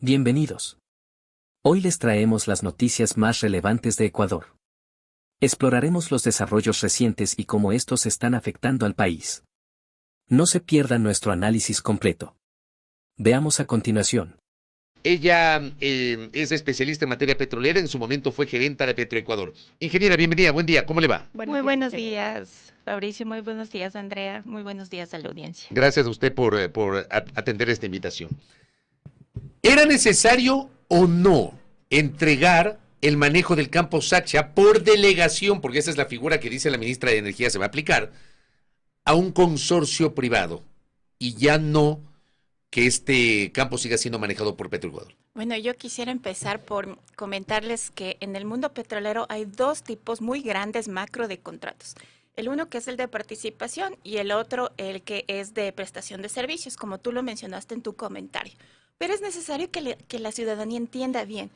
Bienvenidos. Hoy les traemos las noticias más relevantes de Ecuador. Exploraremos los desarrollos recientes y cómo estos están afectando al país. No se pierdan nuestro análisis completo. Veamos a continuación. Ella es especialista en materia petrolera, en su momento fue gerenta de Petroecuador. Ingeniera, bienvenida, buen día, ¿cómo le va? Muy buenos días, Fabricio, muy buenos días, Andrea, muy buenos días a la audiencia. Gracias a usted por atender esta invitación. ¿Era necesario o no entregar el manejo del campo Sacha por delegación, porque esa es la figura que dice la ministra de Energía se va a aplicar, a un consorcio privado y ya no que este campo siga siendo manejado por Petroecuador? Bueno, yo quisiera empezar por comentarles que en el mundo petrolero hay dos tipos muy grandes macro de contratos. El uno que es el de participación y el otro el que es de prestación de servicios, como tú lo mencionaste en tu comentario. Pero es necesario que la ciudadanía entienda bien.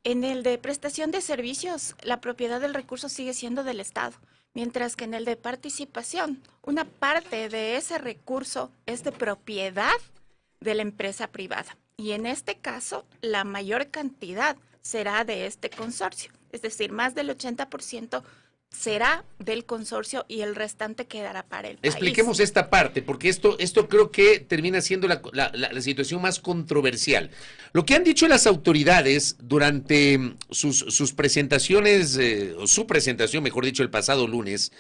En el de prestación de servicios, la propiedad del recurso sigue siendo del Estado, mientras que en el de participación, una parte de ese recurso es de propiedad de la empresa privada. Y en este caso, la mayor cantidad será de este consorcio. Es decir, más del 80% será del consorcio y el restante quedará para el país. Expliquemos esta parte, porque esto creo que termina siendo la situación más controversial. Lo que han dicho las autoridades durante sus presentaciones, o su presentación, mejor dicho, el pasado lunes,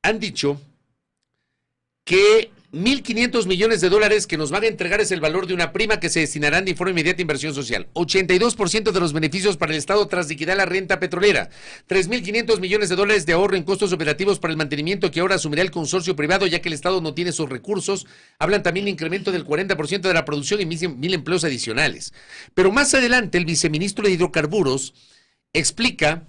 han dicho que 1.500 millones de dólares que nos van a entregar es el valor de una prima que se destinarán de forma inmediata a inversión social. 82% de los beneficios para el Estado tras liquidar la renta petrolera. 3.500 millones de dólares de ahorro en costos operativos para el mantenimiento que ahora asumirá el consorcio privado ya que el Estado no tiene sus recursos. Hablan también de incremento del 40% de la producción y 1.000 empleos adicionales. Pero más adelante el viceministro de Hidrocarburos explica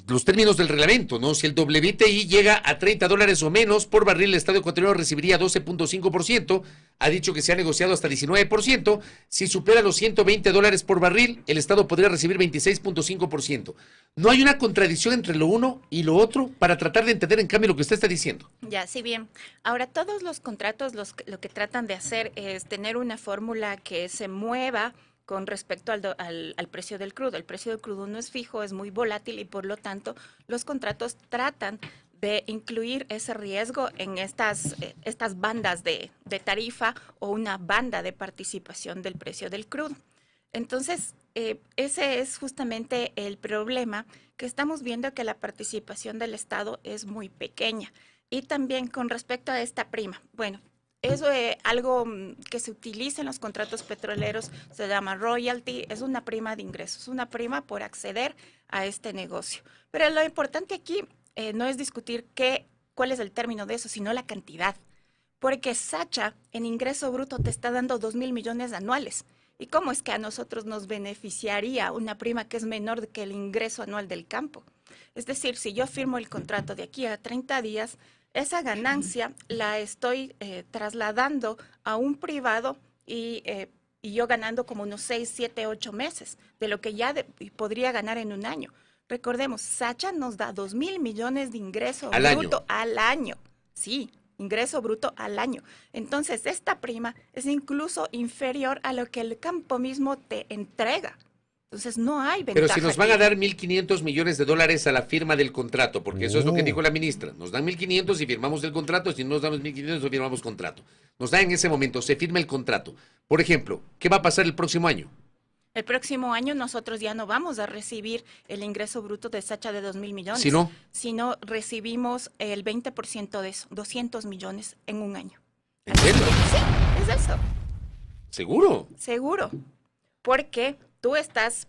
los términos del reglamento, ¿no? Si el WTI llega a $30 o menos por barril, el Estado ecuatoriano recibiría 12.5%, ha dicho que se ha negociado hasta 19%, si supera los $120 por barril, el Estado podría recibir 26.5%. ¿No hay una contradicción entre lo uno y lo otro para tratar de entender en cambio lo que usted está diciendo? Ya, sí, bien. Ahora, todos los contratos lo que tratan de hacer es tener una fórmula que se mueva con respecto al precio del crudo. El precio del crudo no es fijo, es muy volátil y por lo tanto los contratos tratan de incluir ese riesgo en estas bandas de tarifa o una banda de participación del precio del crudo. Entonces, ese es justamente el problema, que estamos viendo que la participación del Estado es muy pequeña. Y también con respecto a esta prima, bueno, eso es algo que se utiliza en los contratos petroleros, se llama royalty, es una prima de ingresos, una prima por acceder a este negocio. Pero lo importante aquí no es discutir cuál es el término de eso, sino la cantidad. Porque Sacha en ingreso bruto te está dando 2.000 millones anuales. ¿Y cómo es que a nosotros nos beneficiaría una prima que es menor que el ingreso anual del campo? Es decir, si yo firmo el contrato de aquí a 30 días, esa ganancia la estoy trasladando a un privado y yo ganando como unos 6, 7, 8 meses de lo que ya podría ganar en un año. Recordemos, Sacha nos da 2.000 millones de ingreso bruto al año. Sí, ingreso bruto al año. Entonces, esta prima es incluso inferior a lo que el campo mismo te entrega. Entonces no hay ventaja. Pero si nos van a dar 1.500 millones de dólares a la firma del contrato, porque eso es lo que dijo la ministra, nos dan 1.500 y firmamos el contrato, si no nos damos 1.500 no firmamos contrato. Nos da en ese momento, se firma el contrato. Por ejemplo, ¿qué va a pasar el próximo año? El próximo año nosotros ya no vamos a recibir el ingreso bruto de Sacha de 2.000 millones. Si no recibimos el 20% de eso, 200 millones en un año. ¿En serio? Sí, es eso. ¿Seguro? Seguro, porque tú estás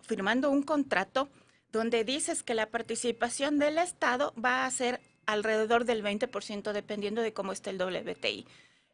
firmando un contrato donde dices que la participación del Estado va a ser alrededor del 20% dependiendo de cómo esté el WTI.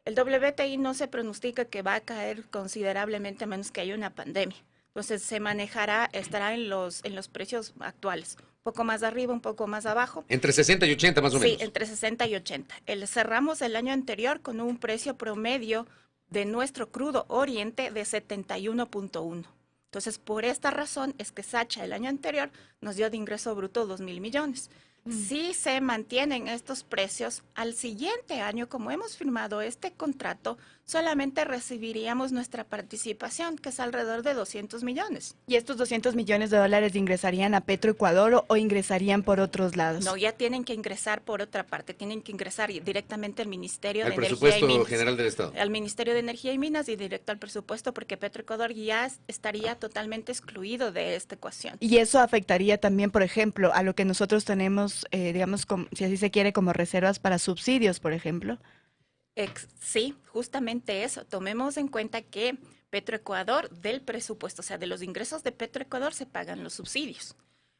El WTI no se pronostica que va a caer considerablemente a menos que haya una pandemia. Entonces se manejará, estará en los precios actuales, un poco más arriba, un poco más abajo. Entre 60 y 80 más o menos. Sí, entre 60 y 80. Cerramos el año anterior con un precio promedio de nuestro crudo Oriente de 71.1. Entonces, por esta razón es que Sacha el año anterior nos dio de ingreso bruto 2.000 millones. Si se mantienen estos precios, al siguiente año, como hemos firmado este contrato, solamente recibiríamos nuestra participación, que es alrededor de 200 millones. ¿Y estos 200 millones de dólares ingresarían a Petroecuador o ingresarían por otros lados? No, ya tienen que ingresar por otra parte, tienen que ingresar directamente al Ministerio Al de Energía y presupuesto Minas. general del Estado. Al Ministerio de Energía y Minas y directo al presupuesto, porque Petroecuador ya estaría totalmente excluido de esta ecuación. Y eso afectaría también, por ejemplo, a lo que nosotros tenemos, digamos, si así se quiere, como reservas para subsidios, por ejemplo. Sí, justamente eso. Tomemos en cuenta que Petroecuador del presupuesto, o sea, de los ingresos de Petroecuador se pagan los subsidios.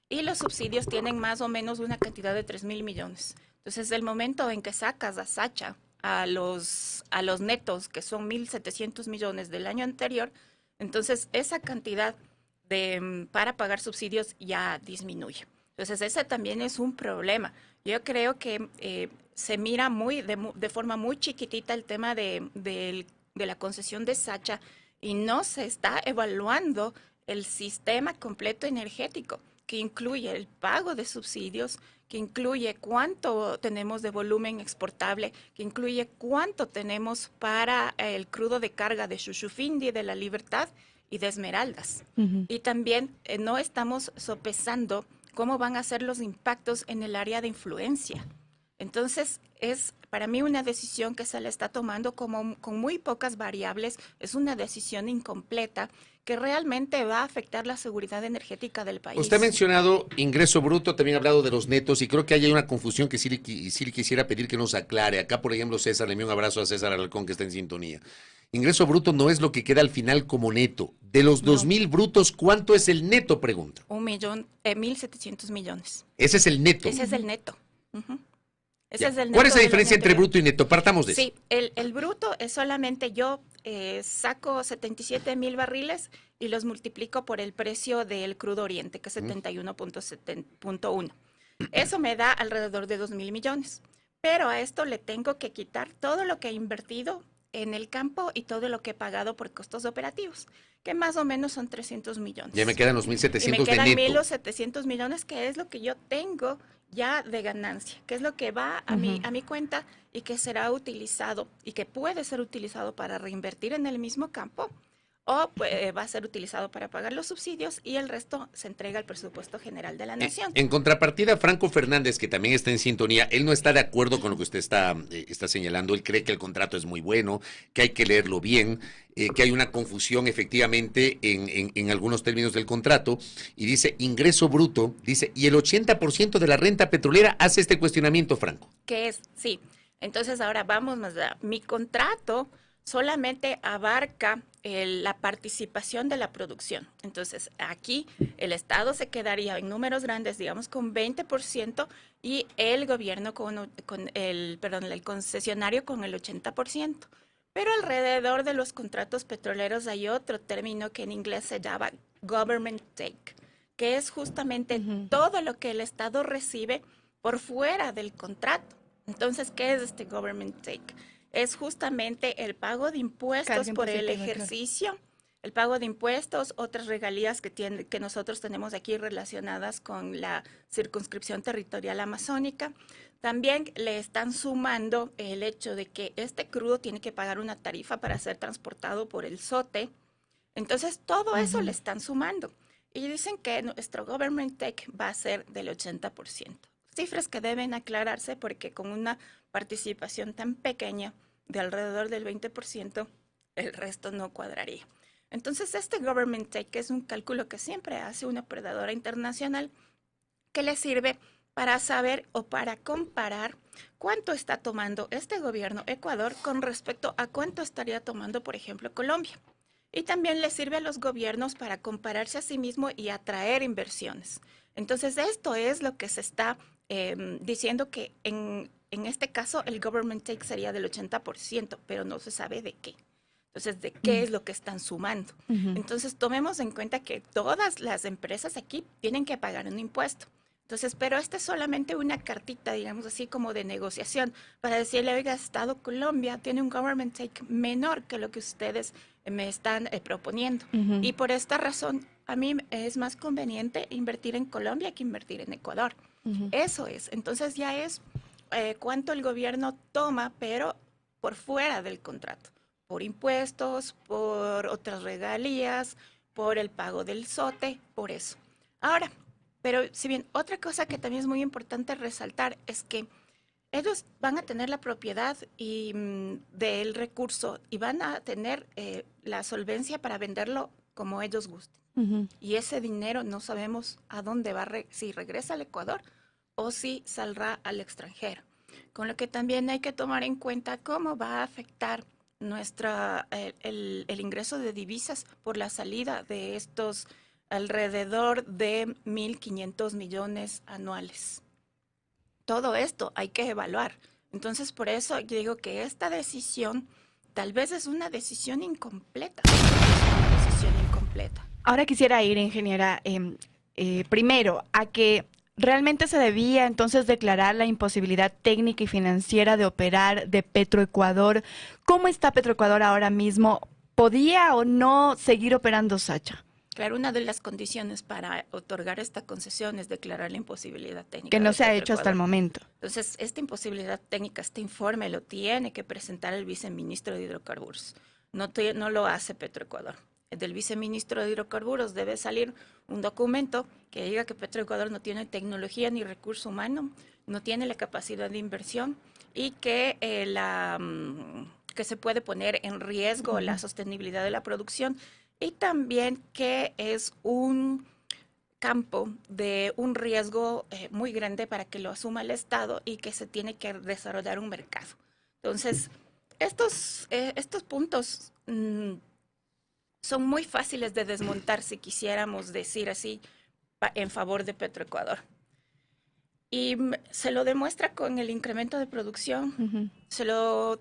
Y los subsidios tienen más o menos una cantidad de 3.000 millones. Entonces, el momento en que sacas a Sacha a los netos, que son 1.700 millones del año anterior, entonces esa cantidad para pagar subsidios ya disminuye. Entonces, ese también es un problema. Yo creo que se mira de forma muy chiquitita el tema de la concesión de Sacha y no se está evaluando el sistema completo energético, que incluye el pago de subsidios, que incluye cuánto tenemos de volumen exportable, que incluye cuánto tenemos para el crudo de carga de Shushufindi, de La Libertad y de Esmeraldas. Y también no estamos sopesando cómo van a ser los impactos en el área de influencia. Entonces, es para mí una decisión que se le está tomando con muy pocas variables, es una decisión incompleta que realmente va a afectar la seguridad energética del país. Usted ha mencionado ingreso bruto, también ha hablado de los netos, y creo que hay una confusión que sí le quisiera pedir que nos aclare. Acá, por ejemplo, César, le envío un abrazo a César Alarcón, que está en sintonía. Ingreso bruto no es lo que queda al final como neto. De los 2.000 brutos, ¿cuánto es el neto? Pregunta. 1.700 millones. Ese es el neto. Ese es el neto. Ese es el neto. ¿Cuál es la diferencia entre bruto y neto? Partamos de eso. Sí, el bruto es solamente yo saco 77.000 barriles y los multiplico por el precio del crudo oriente, que es 71.1. Eso me da alrededor de 2.000 millones. Pero a esto le tengo que quitar todo lo que he invertido en el campo y todo lo que he pagado por costos operativos, que más o menos son 300 millones. Ya me quedan los 1.700 de neto. Y me quedan 1.700 millones, que es lo que yo tengo ya de ganancia, que es lo que va a mi cuenta y que será utilizado y que puede ser utilizado para reinvertir en el mismo campo o va a ser utilizado para pagar los subsidios y el resto se entrega al presupuesto general de la nación. En contrapartida, Franco Fernández, que también está en sintonía, él no está de acuerdo con lo que usted está señalando. Él cree que el contrato es muy bueno, que hay que leerlo bien, que hay una confusión efectivamente en algunos términos del contrato, y dice ingreso bruto, dice, y el 80% de la renta petrolera hace este cuestionamiento, Franco. ¿Qué es? Sí. Entonces ahora vamos más allá. Mi contrato solamente abarca la participación de la producción. Entonces, aquí el Estado se quedaría en números grandes, digamos, con 20% y el gobierno el concesionario con el 80%. Pero alrededor de los contratos petroleros hay otro término que en inglés se llama government take, que es justamente todo lo que el Estado recibe por fuera del contrato. Entonces, ¿qué es este government take? Es justamente el pago de impuestos por el ejercicio, el pago de impuestos, otras regalías que nosotros tenemos aquí relacionadas con la circunscripción territorial amazónica. También le están sumando el hecho de que este crudo tiene que pagar una tarifa para ser transportado por el SOTE. Entonces, todo eso le están sumando. Y dicen que nuestro government take va a ser del 80%. Cifras que deben aclararse porque con una participación tan pequeña de alrededor del 20%, el resto no cuadraría. Entonces, este government take es un cálculo que siempre hace una operadora internacional que le sirve para saber o para comparar cuánto está tomando este gobierno Ecuador con respecto a cuánto estaría tomando, por ejemplo, Colombia. Y también le sirve a los gobiernos para compararse a sí mismo y atraer inversiones. Entonces, esto es lo que se está diciendo que en este caso el government take sería del 80%, pero no se sabe de qué. Entonces, ¿de qué es lo que están sumando? Entonces, tomemos en cuenta que todas las empresas aquí tienen que pagar un impuesto. Entonces, pero esta es solamente una cartita, digamos así, como de negociación, para decirle, oiga, Estado Colombia tiene un government take menor que lo que ustedes me están proponiendo. Y por esta razón, a mí es más conveniente invertir en Colombia que invertir en Ecuador. Eso es. Entonces ya es cuánto el gobierno toma, pero por fuera del contrato, por impuestos, por otras regalías, por el pago del SOTE, por eso. Ahora, pero si bien otra cosa que también es muy importante resaltar es que ellos van a tener la propiedad del recurso y van a tener la solvencia para venderlo como ellos gusten. Y ese dinero no sabemos a dónde va, si regresa al Ecuador o si saldrá al extranjero. Con lo que también hay que tomar en cuenta cómo va a afectar el ingreso de divisas por la salida de estos alrededor de 1.500 millones anuales. Todo esto hay que evaluar. Entonces, por eso yo digo que esta decisión tal vez es una decisión incompleta. Ahora quisiera ir, ingeniera, primero a que realmente se debía entonces declarar la imposibilidad técnica y financiera de operar de Petroecuador. ¿Cómo está Petroecuador ahora mismo? ¿Podía o no seguir operando Sacha? Claro, una de las condiciones para otorgar esta concesión es declarar la imposibilidad técnica. Que no se ha hecho hasta el momento. Entonces, esta imposibilidad técnica, este informe lo tiene que presentar el viceministro de Hidrocarburos. No lo hace Petroecuador. Del viceministro de Hidrocarburos debe salir un documento que diga que Petroecuador no tiene tecnología ni recurso humano, no tiene la capacidad de inversión y que que se puede poner en riesgo la sostenibilidad de la producción, y también que es un campo de un riesgo muy grande para que lo asuma el Estado y que se tiene que desarrollar un mercado. Entonces, estos puntos son muy fáciles de desmontar, si quisiéramos decir así, en favor de Petroecuador. Y se lo demuestra con el incremento de producción.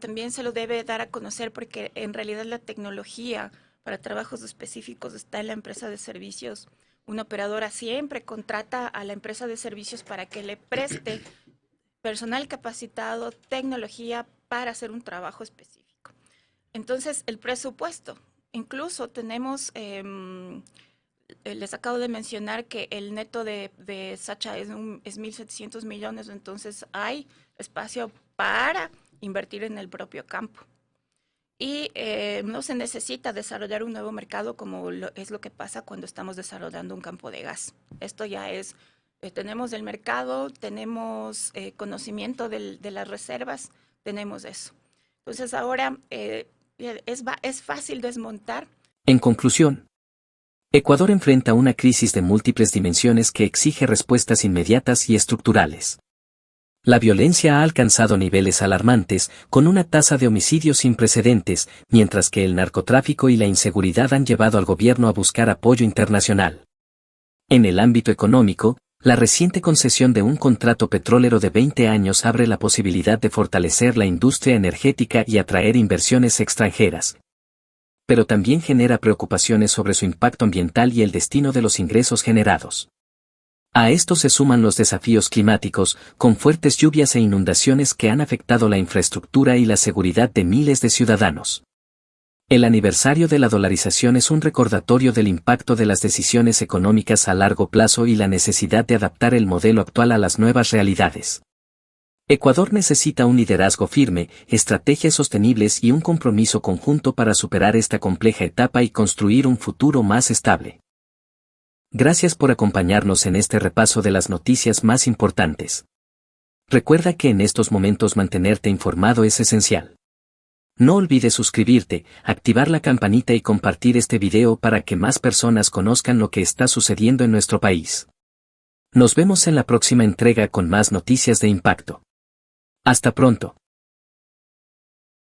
También se lo debe dar a conocer porque en realidad la tecnología para trabajos específicos está en la empresa de servicios. Una operadora siempre contrata a la empresa de servicios para que le preste personal capacitado, tecnología para hacer un trabajo específico. Entonces, el presupuesto. Incluso tenemos, les acabo de mencionar que el neto de Sacha es 1.700 millones, entonces hay espacio para invertir en el propio campo. Y no se necesita desarrollar un nuevo mercado como es lo que pasa cuando estamos desarrollando un campo de gas. Esto ya es, tenemos el mercado, tenemos conocimiento de las reservas, tenemos eso. Entonces ahora es fácil desmontar. En conclusión, Ecuador enfrenta una crisis de múltiples dimensiones que exige respuestas inmediatas y estructurales. La violencia ha alcanzado niveles alarmantes, con una tasa de homicidios sin precedentes, mientras que el narcotráfico y la inseguridad han llevado al gobierno a buscar apoyo internacional. En el ámbito económico, la reciente concesión de un contrato petrolero de 20 años abre la posibilidad de fortalecer la industria energética y atraer inversiones extranjeras. Pero también genera preocupaciones sobre su impacto ambiental y el destino de los ingresos generados. A esto se suman los desafíos climáticos, con fuertes lluvias e inundaciones que han afectado la infraestructura y la seguridad de miles de ciudadanos. El aniversario de la dolarización es un recordatorio del impacto de las decisiones económicas a largo plazo y la necesidad de adaptar el modelo actual a las nuevas realidades. Ecuador necesita un liderazgo firme, estrategias sostenibles y un compromiso conjunto para superar esta compleja etapa y construir un futuro más estable. Gracias por acompañarnos en este repaso de las noticias más importantes. Recuerda que en estos momentos mantenerte informado es esencial. No olvides suscribirte, activar la campanita y compartir este video para que más personas conozcan lo que está sucediendo en nuestro país. Nos vemos en la próxima entrega con más noticias de impacto. Hasta pronto.